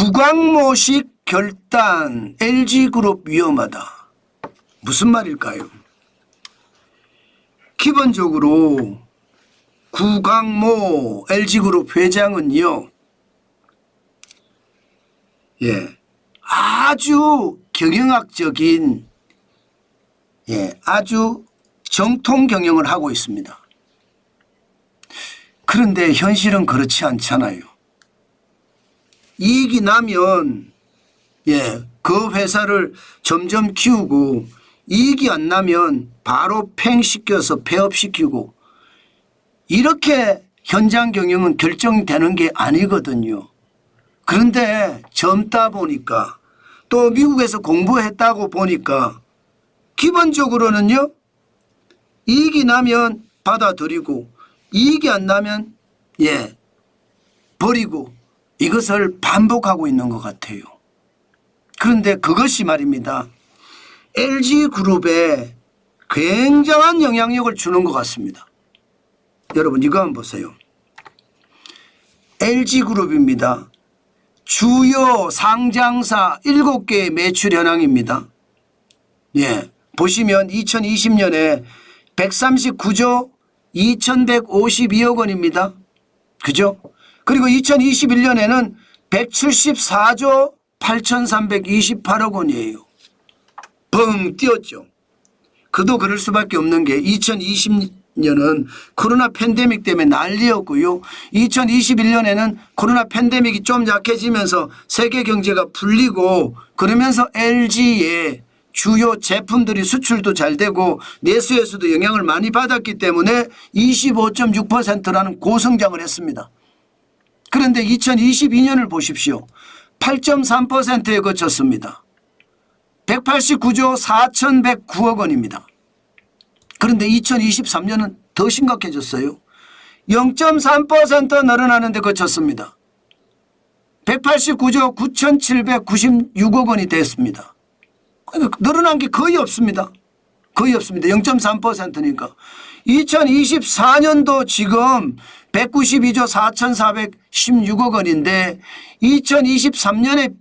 구광모식 결단 LG그룹 위험하다. 무슨 말일까요? 기본적으로 구광모 LG그룹 회장은요, 아주 경영학적인, 아주 정통 경영을 하고 있습니다. 그런데 현실은 그렇지 않잖아요. 이익이 나면 그 회사를 점점 키우고, 이익이 안 나면 바로 팽시켜서 폐업시키고, 이렇게 현장 경영은 결정되는 게 아니거든요. 그런데 젊다 보니까 또 미국에서 공부했다고 보니까 기본적으로는요, 이익이 나면 받아들이고 이익이 안 나면 버리고, 이것을 반복하고 있는 것 같아요. 그런데 그것이 말입니다, LG그룹에 굉장한 영향력을 주는 것 같습니다. 여러분 이거 한번 보세요. LG그룹입니다. 주요 상장사 7개의 매출 현황입니다. 보시면 2020년에 139조 2152억 원입니다. 그죠? 그리고 2021년에는 174조 8328억 원이에요. 뻥 뛰었죠. 그도 그럴 수밖에 없는 게 2020년은 코로나 팬데믹 때문에 난리였고요. 2021년에는 코로나 팬데믹이 좀 약해지면서 세계 경제가 풀리고, 그러면서 LG의 주요 제품들이 수출도 잘 되고 내수에서도 영향을 많이 받았기 때문에 25.6%라는 고성장을 했습니다. 그런데 2022년을 보십시오. 8.3%에 그쳤습니다. 189조 4,109억 원입니다. 그런데 2023년은 더 심각해졌어요. 0.3% 늘어나는데 그쳤습니다. 189조 9,796억 원이 됐습니다. 늘어난 게 거의 없습니다. 거의 없습니다. 0.3%니까. 2024년도 지금 192조 4,416억 원인데 2023년에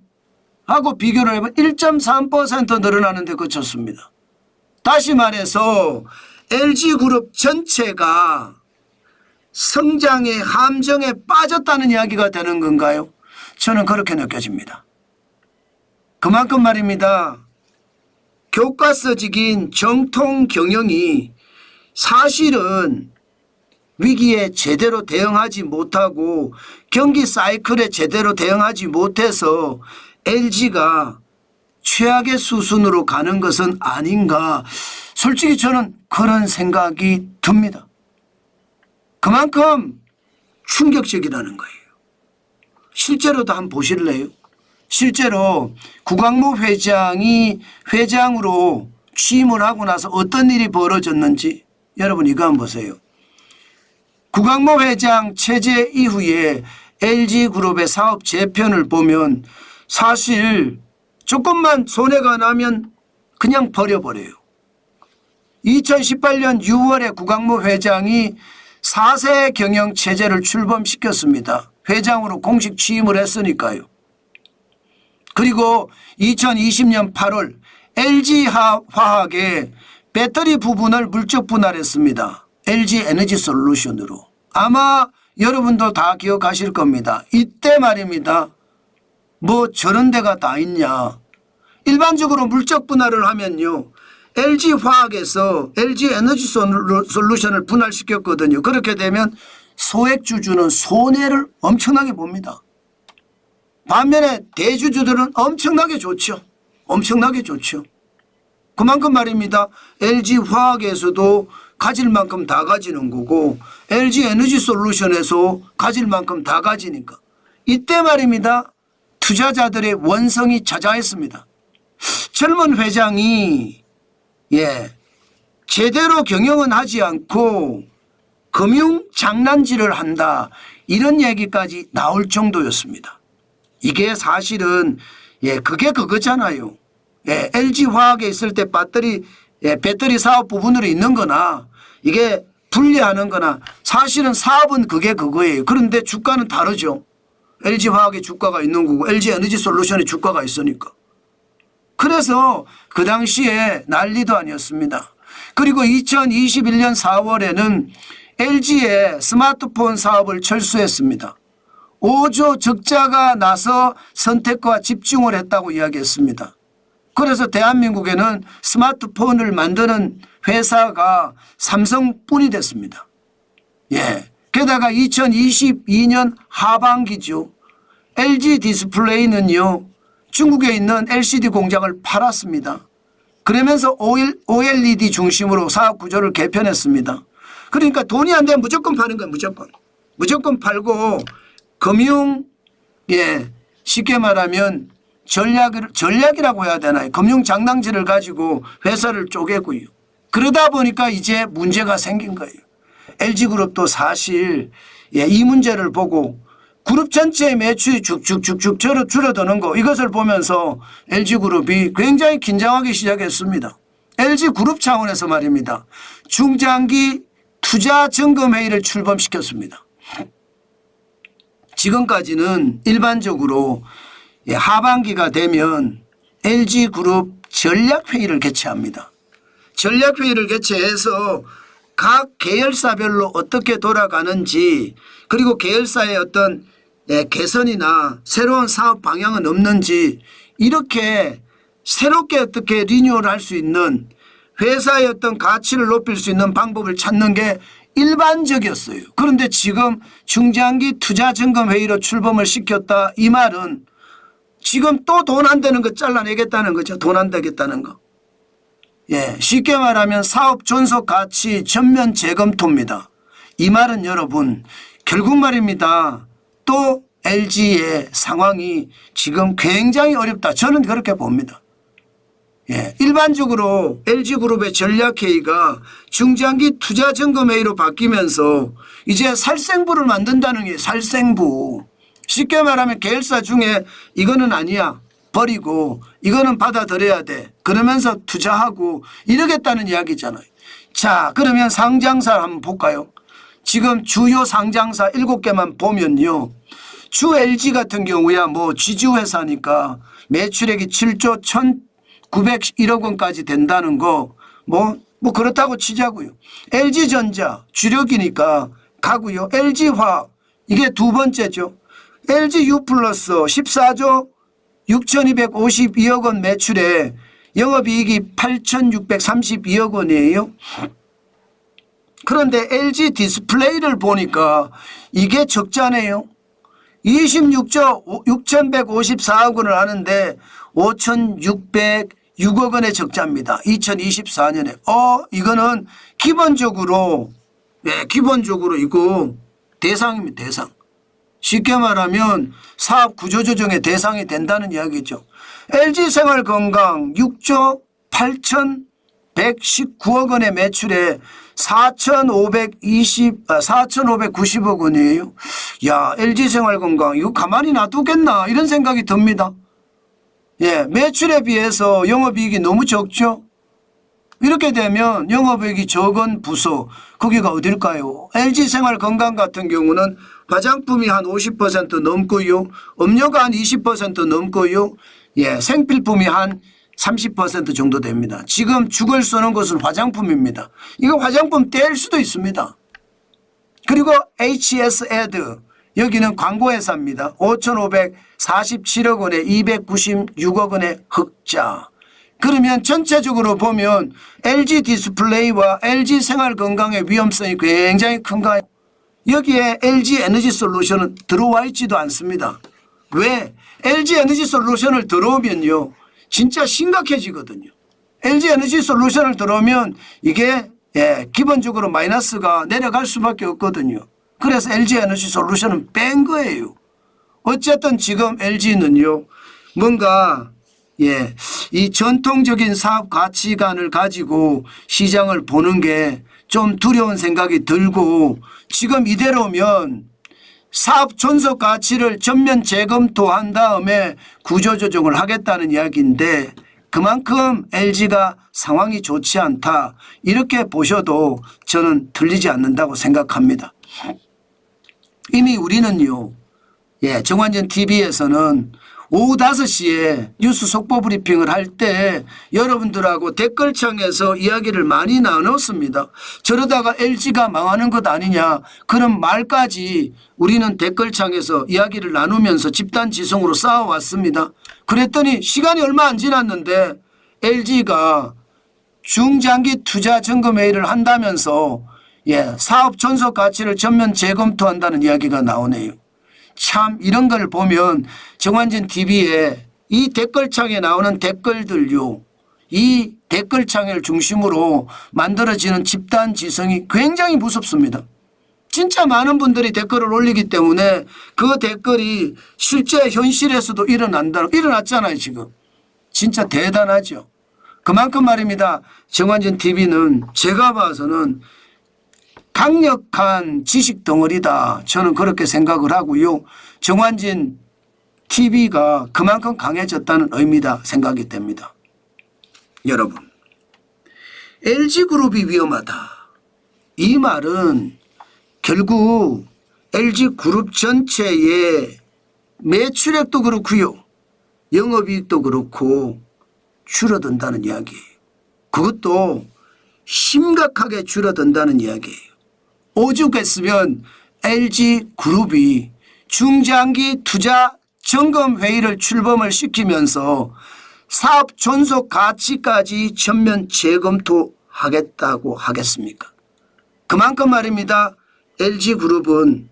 하고 비교를 해보면 1.3% 늘어나는데 그쳤습니다. 다시 말해서 LG그룹 전체가 성장의 함정에 빠졌다는 이야기가 되는 건가요? 저는 그렇게 느껴집니다. 그만큼 말입니다, 교과서적인 정통 경영이 사실은 위기에 제대로 대응하지 못하고 경기 사이클에 제대로 대응하지 못해서 LG가 최악의 수순으로 가는 것은 아닌가, 솔직히 저는 그런 생각이 듭니다. 그만큼 충격적이라는 거예요. 실제로도 한번 보실래요? 실제로 구광모 회장이 회장으로 취임을 하고 나서 어떤 일이 벌어졌는지 여러분 이거 한번 보세요. 구광모 회장 체제 이후에 LG그룹의 사업 재편을 보면 사실 조금만 손해가 나면 그냥 버려버려요. 2018년 6월에 구광모 회장이 4세 경영 체제를 출범시켰습니다. 회장으로 공식 취임을 했으니까요. 그리고 2020년 8월 LG화학의 배터리 부분을 물적 분할했습니다. LG에너지솔루션으로. 아마 여러분도 다 기억하실 겁니다. 이때 말입니다, 뭐 저런 데가 다 있냐. 일반적으로 물적 분할을 하면요, LG화학에서 LG에너지솔루션을 분할시켰거든요. 그렇게 되면 소액주주는 손해를 엄청나게 봅니다. 반면에 대주주들은 엄청나게 좋죠. 엄청나게 좋죠. 그만큼 말입니다, LG화학에서도 가질 만큼 다 가지는 거고 LG에너지솔루션에서 가질 만큼 다 가지니까 이때 말입니다, 투자자들의 원성이 자자했습니다. 젊은 회장이 제대로 경영은 하지 않고 금융 장난질을 한다, 이런 얘기까지 나올 정도였습니다. 이게 사실은 그게 그거잖아요. LG화학에 있을 때 배터리 사업 부분으로 있는 거나 이게 분리하는 거나 사실은 사업은 그게 그거예요. 그런데 주가는 다르죠. LG화학의 주가가 있는 거고 LG에너지솔루션의 주가가 있으니까. 그래서 그 당시에 난리도 아니었습니다. 그리고 2021년 4월에는 LG의 스마트폰 사업을 철수했습니다. 5조 적자가 나서 선택과 집중을 했다고 이야기했습니다. 그래서 대한민국에는 스마트폰을 만드는 회사가 삼성뿐이 됐습니다. 예. 게다가 2022년 하반기죠. LG 디스플레이는요, 중국에 있는 LCD 공장을 팔았습니다. 그러면서 OLED 중심으로 사업 구조를 개편했습니다. 그러니까 돈이 안 되면 무조건 파는 거예요. 무조건 팔고 금융, 예, 쉽게 말하면 전략이라고 해야 되나요? 금융 장난질을 가지고 회사를 쪼개고요. 그러다 보니까 이제 문제가 생긴 거예요. LG그룹도 사실, 예, 이 문제를 보고 그룹 전체의 매출이 쭉쭉쭉쭉 줄어드는 거, 이것을 보면서 LG그룹이 굉장히 긴장하기 시작했습니다. LG그룹 차원에서 말입니다. 중장기 투자 점검 회의를 출범시켰습니다. 지금까지는 일반적으로 하반기가 되면 LG그룹 전략회의를 개최합니다. 전략회의를 개최해서 각 계열사별로 어떻게 돌아가는지, 그리고 계열사의 어떤 개선이나 새로운 사업 방향은 없는지, 이렇게 새롭게 어떻게 리뉴얼할 수 있는, 회사의 어떤 가치를 높일 수 있는 방법을 찾는 게 일반적이었어요. 그런데 지금 중장기 투자 점검 회의로 출범을 시켰다, 이 말은 지금 또 돈 안 되는 거 잘라내겠다는 거죠. 돈 안 되겠다는 거. 예, 쉽게 말하면 사업 존속 가치 전면 재검토입니다. 이 말은 여러분, 결국 말입니다. 또 LG의 상황이 지금 굉장히 어렵다. 저는 그렇게 봅니다. 예, 일반적으로 LG그룹의 전략회의가 중장기 투자 점검회의로 바뀌면서 이제 살생부를 만든다는 게, 살생부. 쉽게 말하면 계열사 중에 이거는 아니야, 버리고 이거는 받아들여야 돼, 그러면서 투자하고 이러겠다는 이야기잖아요. 자, 그러면 상장사 한번 볼까요? 지금 주요 상장사 7개만 보면요, 주 LG 같은 경우야 뭐 지주회사니까 매출액이 7조 1,901억 원까지 된다는 거 뭐 그렇다고 치자고요. LG전자 주력이니까 가고요. LG화학 이게 두 번째죠. LGU 플러스 14조 6,252억 원 매출에 영업이익이 8,632억 원이에요. 그런데 LG 디스플레이를 보니까 이게 적자네요. 26조 6,154억 원을 하는데 5,606억 원의 적자입니다. 2024년에. 이거는 기본적으로, 네, 기본적으로 이거 대상입니다. 대상. 쉽게 말하면 사업 구조조정의 대상이 된다는 이야기죠. LG생활건강 6조 8,119억 원의 매출에 4,590억 원이에요. 야, LG생활건강 이거 가만히 놔두겠나 이런 생각이 듭니다. 예, 매출에 비해서 영업이익이 너무 적죠. 이렇게 되면 영업이익이 적은 부서, 거기가 어딜까요? LG생활건강 같은 경우는 화장품이 한 50% 넘고요, 음료가 한 20% 넘고요, 예, 생필품이 한 30% 정도 됩니다. 지금 죽을 쓰는 것은 화장품입니다. 이거 화장품 뗄 수도 있습니다. 그리고 HSAD 여기는 광고회사입니다. 5,547억 원에 296억 원의 흑자. 그러면 전체적으로 보면 LG 디스플레이와 LG 생활건강의 위험성이 굉장히 큰가요? 여기에 LG 에너지솔루션은 들어와 있지도 않습니다. 왜? LG 에너지솔루션을 들어오면요, 진짜 심각해지거든요. LG 에너지솔루션을 들어오면 이게, 예, 기본적으로 마이너스가 내려갈 수밖에 없거든요. 그래서 LG 에너지솔루션은 뺀 거예요. 어쨌든 지금 LG는요, 뭔가, 예, 이 전통적인 사업 가치관을 가지고 시장을 보는 게 좀 두려운 생각이 들고, 지금 이대로면 사업 존속 가치를 전면 재검토한 다음에 구조조정을 하겠다는 이야기인데, 그만큼 LG가 상황이 좋지 않다, 이렇게 보셔도 저는 틀리지 않는다고 생각합니다. 이미 우리는요, 정관전 TV에서는 오후 5시에 뉴스 속보 브리핑을 할 때 여러분들하고 댓글창에서 이야기를 많이 나눴습니다. 저러다가 LG가 망하는 것 아니냐 그런 말까지 우리는 댓글창에서 이야기를 나누면서 집단지성으로 싸워왔습니다. 그랬더니 시간이 얼마 안 지났는데 LG가 중장기 투자 점검회의를 한다면서 사업 존속 가치를 전면 재검토한다는 이야기가 나오네요. 참 이런 걸 보면 정관전 TV에 이 댓글창에 나오는 댓글들요. 이 댓글창을 중심으로 만들어지는 집단지성이 굉장히 무섭습니다. 진짜 많은 분들이 댓글을 올리기 때문에 그 댓글이 실제 현실에서도 일어났잖아요 지금. 진짜 대단하죠. 그만큼 말입니다. 정관전 TV는 제가 봐서는 강력한 지식 덩어리다. 저는 그렇게 생각을 하고요. 정관진 TV가 그만큼 강해졌다는 의미다 생각이 됩니다. 여러분, LG그룹이 위험하다. 이 말은 결국 LG그룹 전체의 매출액도 그렇고요. 영업이익도 그렇고 줄어든다는 이야기예요. 그것도 심각하게 줄어든다는 이야기예요. 오죽했으면 LG그룹이 중장기 투자 점검회의를 출범을 시키면서 사업 존속 가치까지 전면 재검토하겠다고 하겠습니까? 그만큼 말입니다. LG그룹은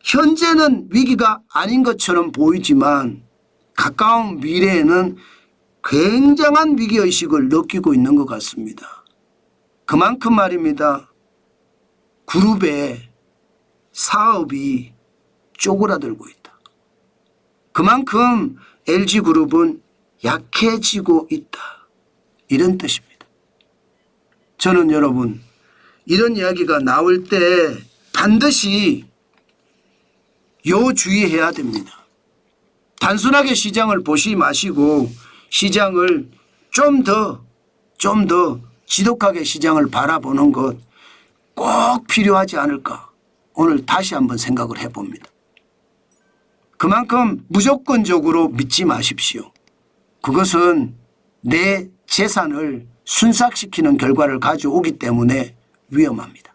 현재는 위기가 아닌 것처럼 보이지만 가까운 미래에는 굉장한 위기의식을 느끼고 있는 것 같습니다. 그만큼 말입니다. 그룹의 사업이 쪼그라들고 있다. 그만큼 LG그룹은 약해지고 있다. 이런 뜻입니다. 저는 여러분 이런 이야기가 나올 때 반드시 요주의해야 됩니다. 단순하게 시장을 보시 마시고 시장을 좀 더 지독하게 시장을 바라보는 것 꼭 필요하지 않을까 오늘 다시 한번 생각을 해봅니다. 그만큼 무조건적으로 믿지 마십시오. 그것은 내 재산을 순삭시키는 결과를 가져오기 때문에 위험합니다.